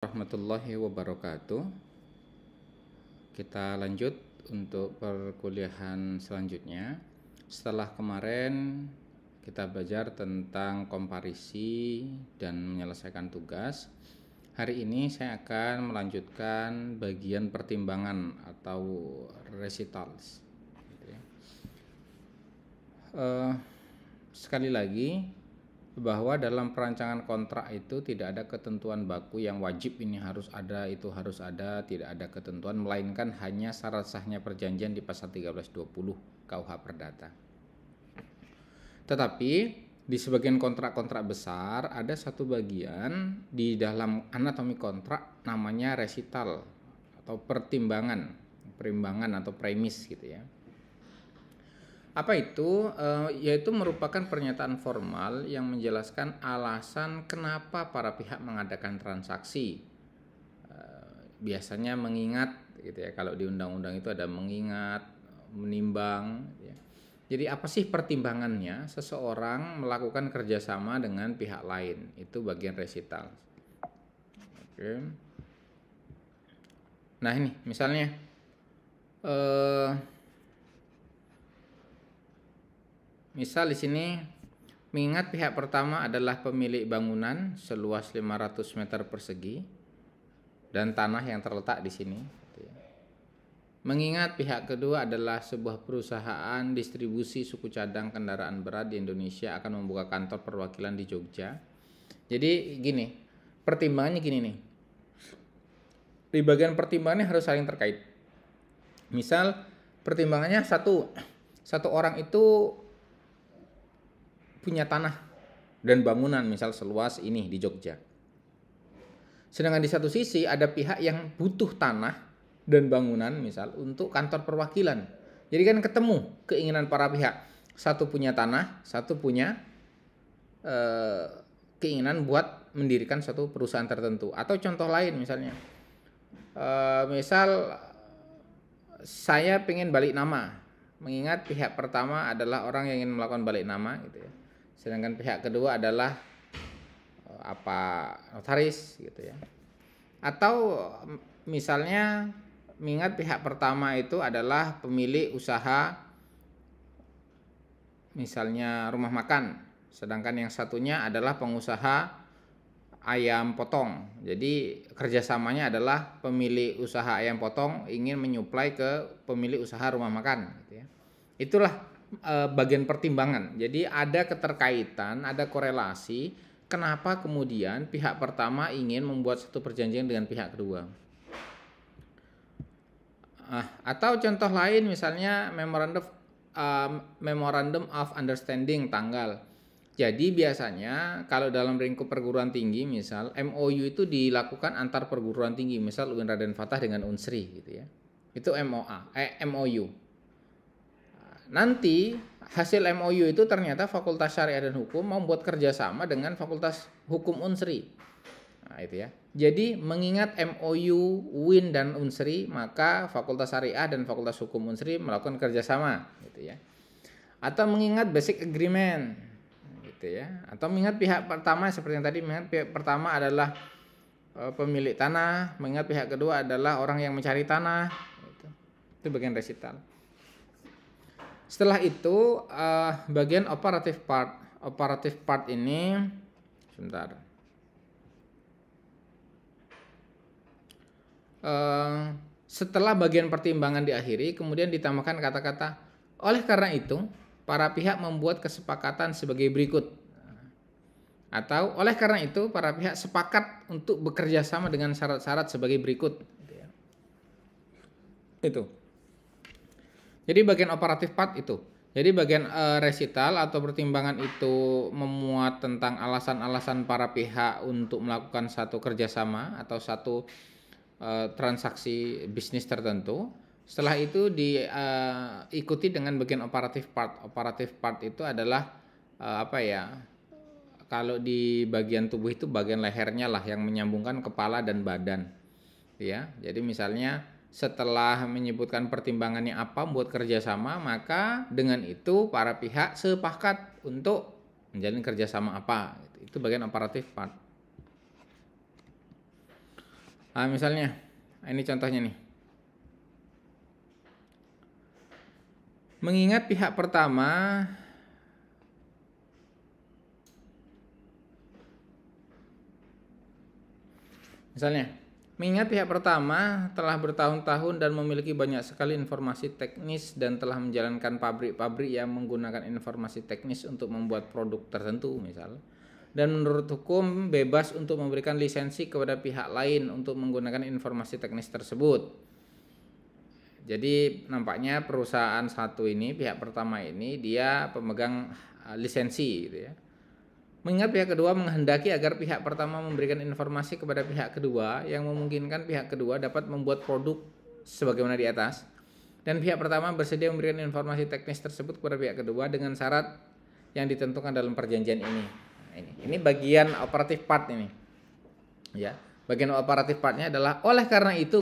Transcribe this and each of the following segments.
Warahmatullahi wabarakatuh. Kita lanjut untuk perkuliahan selanjutnya. Setelah kemarin kita belajar tentang komparisi dan menyelesaikan tugas, hari ini saya akan melanjutkan bagian pertimbangan atau recitals. Sekali lagi, bahwa dalam perancangan kontrak itu tidak ada ketentuan baku yang wajib ini harus ada, itu harus ada, tidak ada ketentuan, melainkan hanya syarat sahnya perjanjian di pasal 1320 KUH Perdata. Tetapi di sebagian kontrak-kontrak besar ada satu bagian di dalam anatomi kontrak namanya resital atau perimbangan atau premis gitu ya. Apa itu? Yaitu merupakan pernyataan formal yang menjelaskan alasan kenapa para pihak mengadakan transaksi. Biasanya mengingat, gitu ya. Kalau di undang-undang itu ada mengingat, menimbang. Ya. Jadi apa sih pertimbangannya seseorang melakukan kerjasama dengan pihak lain? Itu bagian resital. Oke. Nah ini misalnya. Misal di sini mengingat pihak pertama adalah pemilik bangunan seluas 500 meter persegi dan tanah yang terletak di sini. Mengingat pihak kedua adalah sebuah perusahaan distribusi suku cadang kendaraan berat di Indonesia akan membuka kantor perwakilan di Jogja. Jadi gini, pertimbangannya gini nih. Di bagian pertimbangannya harus saling terkait. Misal pertimbangannya satu orang itu punya tanah dan bangunan misal seluas ini di Jogja. Sedangkan di satu sisi ada pihak yang butuh tanah dan bangunan misal untuk kantor perwakilan. Jadi kan ketemu keinginan para pihak. Satu punya tanah, satu punya keinginan buat mendirikan suatu perusahaan tertentu. Atau contoh lain misalnya. Misal saya pengen balik nama. Mengingat pihak pertama adalah orang yang ingin melakukan balik nama gitu ya. Sedangkan pihak kedua adalah notaris gitu ya. Atau misalnya mengingat pihak pertama itu adalah pemilik usaha misalnya rumah makan, sedangkan yang satunya adalah pengusaha ayam potong. Jadi kerjasamanya adalah pemilik usaha ayam potong ingin menyuplai ke pemilik usaha rumah makan gitu ya. Itulah bagian pertimbangan. Jadi ada keterkaitan, ada korelasi kenapa kemudian pihak pertama ingin membuat satu perjanjian dengan pihak kedua. Atau contoh lain misalnya memorandum of understanding tanggal. Jadi biasanya kalau dalam lingkup perguruan tinggi misal MOU itu dilakukan antar perguruan tinggi, misal UIN Raden Fatah dengan Unsri gitu ya. Itu MOU. Nanti hasil MOU itu ternyata Fakultas Syariah dan Hukum membuat kerjasama dengan Fakultas Hukum Unsri. Nah, itu ya. Jadi mengingat MOU UIN dan Unsri, maka Fakultas Syariah dan Fakultas Hukum Unsri melakukan kerjasama, gitu ya. Atau mengingat basic agreement, gitu ya. Atau mengingat pihak pertama seperti yang tadi, mengingat pihak pertama adalah pemilik tanah, mengingat pihak kedua adalah orang yang mencari tanah. Gitu. Itu bagian resital. Setelah itu bagian operative part ini sebentar. Setelah bagian pertimbangan diakhiri, kemudian ditambahkan kata-kata oleh karena itu para pihak membuat kesepakatan sebagai berikut. Atau oleh karena itu para pihak sepakat untuk bekerja sama dengan syarat-syarat sebagai berikut. Itu. Jadi bagian operatif part itu. Jadi bagian resital atau pertimbangan itu memuat tentang alasan-alasan para pihak untuk melakukan satu kerjasama atau satu transaksi bisnis tertentu. Setelah itu diikuti dengan bagian operatif part. Operatif part itu adalah kalau di bagian tubuh itu bagian lehernya lah yang menyambungkan kepala dan badan. Ya, jadi misalnya setelah menyebutkan pertimbangannya apa buat kerjasama, maka dengan itu para pihak sepakat untuk menjalin kerjasama apa. Itu bagian operatif part. Misalnya, ini contohnya nih. Mengingat pihak pertama misalnya, mengingat pihak pertama telah bertahun-tahun dan memiliki banyak sekali informasi teknis dan telah menjalankan pabrik-pabrik yang menggunakan informasi teknis untuk membuat produk tertentu misal. Dan menurut hukum bebas untuk memberikan lisensi kepada pihak lain untuk menggunakan informasi teknis tersebut. Jadi nampaknya perusahaan satu ini, pihak pertama ini dia pemegang lisensi gitu ya. Mengingat pihak kedua menghendaki agar pihak pertama memberikan informasi kepada pihak kedua yang memungkinkan pihak kedua dapat membuat produk sebagaimana di atas, dan pihak pertama bersedia memberikan informasi teknis tersebut kepada pihak kedua dengan syarat yang ditentukan dalam perjanjian ini. Nah, ini bagian operatif part ini. Ya, bagian operatif partnya adalah oleh karena itu,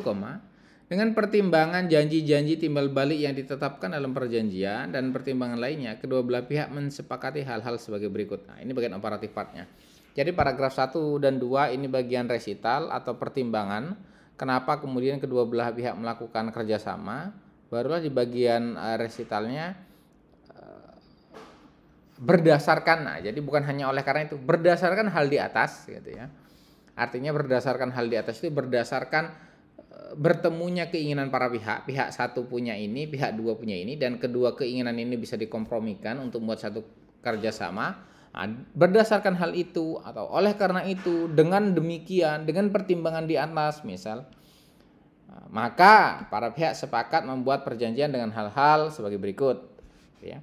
dengan pertimbangan janji-janji timbal balik yang ditetapkan dalam perjanjian dan pertimbangan lainnya, kedua belah pihak mensepakati hal-hal sebagai berikut. Nah, ini bagian operatif partnya. Jadi paragraf 1 dan 2 ini bagian resital atau pertimbangan. Kenapa kemudian kedua belah pihak melakukan kerjasama. Barulah di bagian resitalnya berdasarkan. Nah, jadi bukan hanya oleh karena itu, berdasarkan hal di atas gitu ya. Artinya berdasarkan hal di atas itu berdasarkan bertemunya keinginan para pihak, pihak satu punya ini, pihak dua punya ini, dan kedua keinginan ini bisa dikompromikan untuk membuat satu kerjasama. Nah, berdasarkan hal itu atau oleh karena itu, dengan demikian, dengan pertimbangan di atas misal, maka para pihak sepakat membuat perjanjian dengan hal-hal sebagai berikut ya.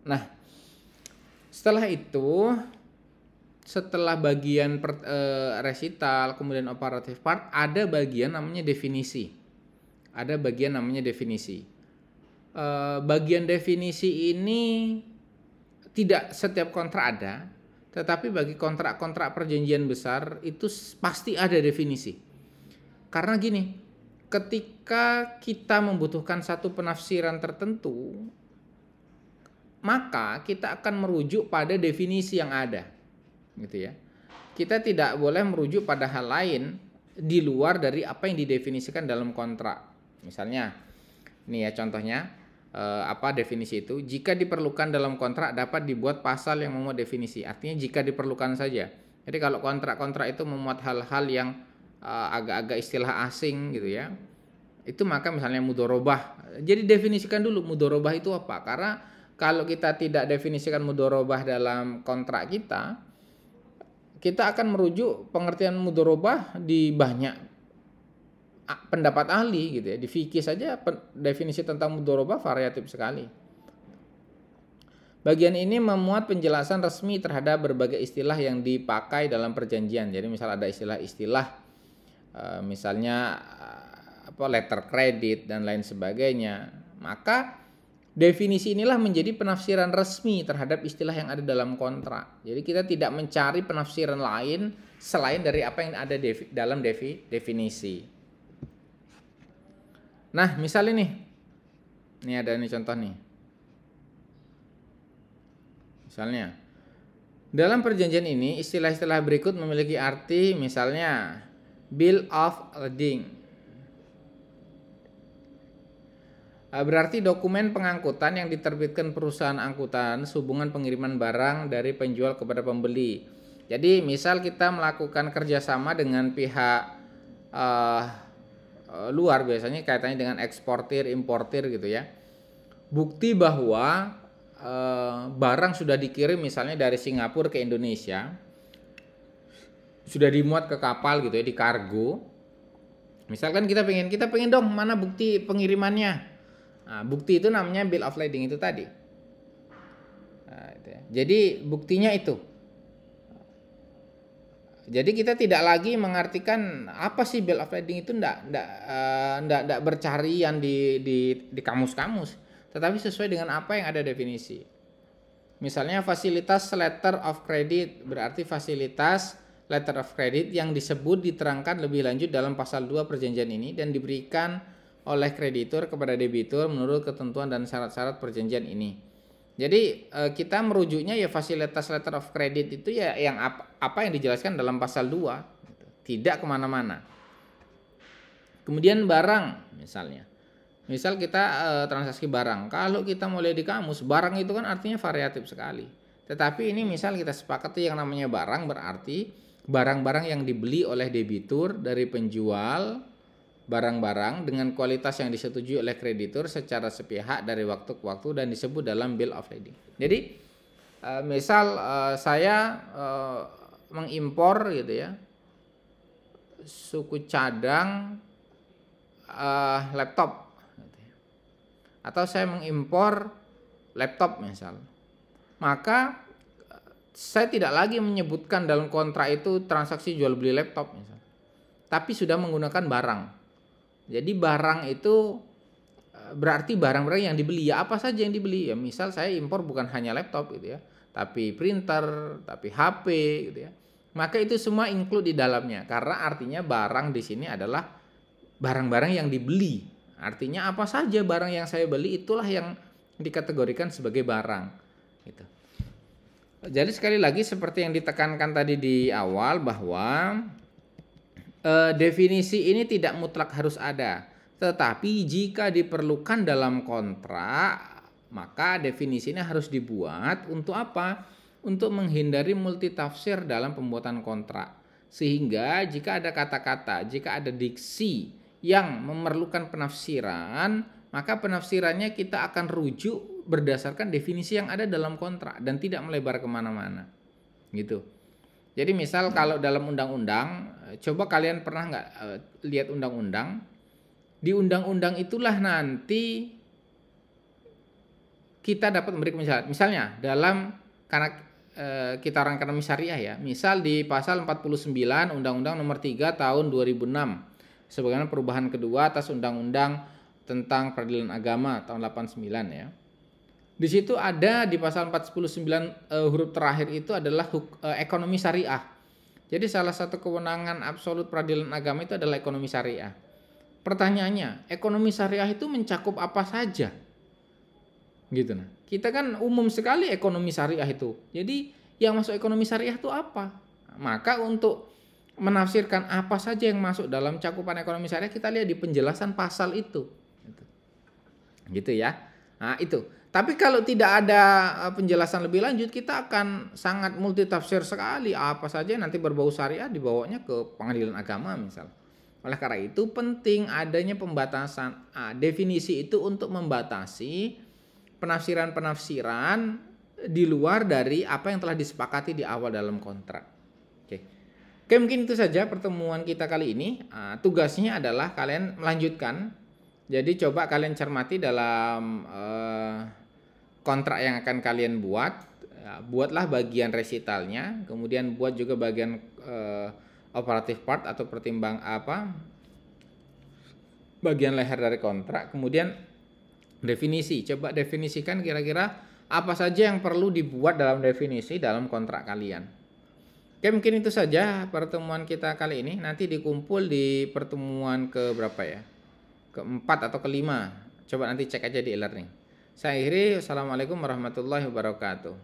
Nah, setelah itu, setelah bagian resital, kemudian operative part, ada bagian namanya definisi. Ada bagian namanya definisi. Bagian definisi ini tidak setiap kontrak ada, tetapi bagi kontrak-kontrak perjanjian besar itu pasti ada definisi. Karena gini, ketika kita membutuhkan satu penafsiran tertentu, maka kita akan merujuk pada definisi yang ada. Gitu ya. Kita tidak boleh merujuk pada hal lain di luar dari apa yang didefinisikan dalam kontrak. Misalnya, nih ya contohnya, apa definisi itu? Jika diperlukan dalam kontrak dapat dibuat pasal yang memuat definisi. Artinya jika diperlukan saja. Jadi kalau kontrak-kontrak itu memuat hal-hal yang agak-agak istilah asing gitu ya, itu maka misalnya mudorobah. Jadi definisikan dulu mudorobah itu apa. Karena kalau kita tidak definisikan mudorobah dalam kontrak kita akan merujuk pengertian mudorobah di banyak pendapat ahli gitu ya. Di fikih saja definisi tentang mudorobah variatif sekali. Bagian ini memuat penjelasan resmi terhadap berbagai istilah yang dipakai dalam perjanjian. Jadi misal ada istilah-istilah misalnya letter credit dan lain sebagainya. Maka definisi inilah menjadi penafsiran resmi terhadap istilah yang ada dalam kontrak. Jadi kita tidak mencari penafsiran lain selain dari apa yang ada dalam definisi. Nah, misalnya ini ada nih contoh nih. Misalnya, dalam perjanjian ini istilah-istilah berikut memiliki arti, misalnya bill of lading. Berarti dokumen pengangkutan yang diterbitkan perusahaan angkutan sehubungan pengiriman barang dari penjual kepada pembeli. Jadi misal kita melakukan kerjasama dengan pihak luar, biasanya kaitannya dengan eksportir, importir gitu ya. Bukti bahwa barang sudah dikirim misalnya dari Singapura ke Indonesia, sudah dimuat ke kapal gitu ya, di kargo. Misalkan kita pengen dong mana bukti pengirimannya. Nah, bukti itu namanya bill of lading itu tadi. Nah, itu ya. Jadi buktinya itu. Jadi kita tidak lagi mengartikan apa sih bill of lading itu, enggak bercarian di kamus-kamus, tetapi sesuai dengan apa yang ada definisi. Misalnya fasilitas letter of credit, berarti fasilitas letter of credit yang disebut diterangkan lebih lanjut dalam pasal 2 perjanjian ini dan diberikan oleh kreditur kepada debitur menurut ketentuan dan syarat-syarat perjanjian ini. Jadi kita merujuknya ya fasilitas letter of credit itu ya yang apa yang dijelaskan dalam pasal 2, gitu. Tidak kemana-mana. Kemudian barang misalnya. Misal kita transaksi barang. Kalau kita mulai di kamus, barang itu kan artinya variatif sekali. Tetapi ini misal kita sepakati yang namanya barang berarti barang-barang yang dibeli oleh debitur dari penjual barang-barang dengan kualitas yang disetujui oleh kreditur secara sepihak dari waktu ke waktu dan disebut dalam bill of lading. Jadi misal saya mengimpor gitu ya suku cadang laptop gitu ya. Atau saya mengimpor laptop misal, maka saya tidak lagi menyebutkan dalam kontrak itu transaksi jual beli laptop misal, tapi sudah menggunakan barang. Jadi barang itu berarti barang-barang yang dibeli. Ya apa saja yang dibeli? Ya misal saya impor bukan hanya laptop gitu ya, tapi printer, tapi HP gitu ya. Maka itu semua include di dalamnya karena artinya barang di sini adalah barang-barang yang dibeli. Artinya apa saja barang yang saya beli itulah yang dikategorikan sebagai barang gitu. Jadi sekali lagi seperti yang ditekankan tadi di awal bahwa definisi ini tidak mutlak harus ada, tetapi jika diperlukan dalam kontrak, maka definisi ini harus dibuat untuk apa? Untuk menghindari multitafsir dalam pembuatan kontrak. Sehingga jika ada kata-kata, jika ada diksi yang memerlukan penafsiran, maka penafsirannya kita akan rujuk berdasarkan definisi yang ada dalam kontrak dan tidak melebar kemana-mana. Gitu. Jadi misal kalau dalam undang-undang, coba kalian pernah nggak lihat undang-undang? Di undang-undang itulah nanti kita dapat memberi misalnya dalam karena kita orang ekonomi syariah ya. Misal di pasal 49 Undang-Undang Nomor 3 Tahun 2006 sebagaimana perubahan kedua atas Undang-Undang tentang Peradilan Agama tahun 89 ya. Di situ ada di pasal 499 huruf terakhir itu adalah ekonomi syariah. Jadi salah satu kewenangan absolut peradilan agama itu adalah ekonomi syariah. Pertanyaannya, ekonomi syariah itu mencakup apa saja? Gitu nah. Kita kan umum sekali ekonomi syariah itu. Jadi yang masuk ekonomi syariah itu apa? Maka untuk menafsirkan apa saja yang masuk dalam cakupan ekonomi syariah kita lihat di penjelasan pasal itu. Gitu ya. Nah, itu. Tapi kalau tidak ada penjelasan lebih lanjut, kita akan sangat multitafsir sekali. Apa saja nanti berbau syariah dibawanya ke pengadilan agama misal. Oleh karena itu penting adanya pembatasan. Definisi itu untuk membatasi penafsiran-penafsiran di luar dari apa yang telah disepakati di awal dalam kontrak. Oke, mungkin itu saja pertemuan kita kali ini. Tugasnya adalah kalian melanjutkan. Jadi coba kalian cermati dalam kontrak yang akan kalian buat, buatlah bagian resitalnya, kemudian buat juga bagian operative part atau bagian leher dari kontrak, kemudian definisi. Coba definisikan kira-kira apa saja yang perlu dibuat dalam definisi dalam kontrak kalian. Oke, mungkin itu saja pertemuan kita kali ini. Nanti dikumpul di pertemuan ke berapa ya? Keempat atau kelima. Coba nanti cek aja di e-learning. Saya akhiri. Wassalamualaikum warahmatullahi wabarakatuh.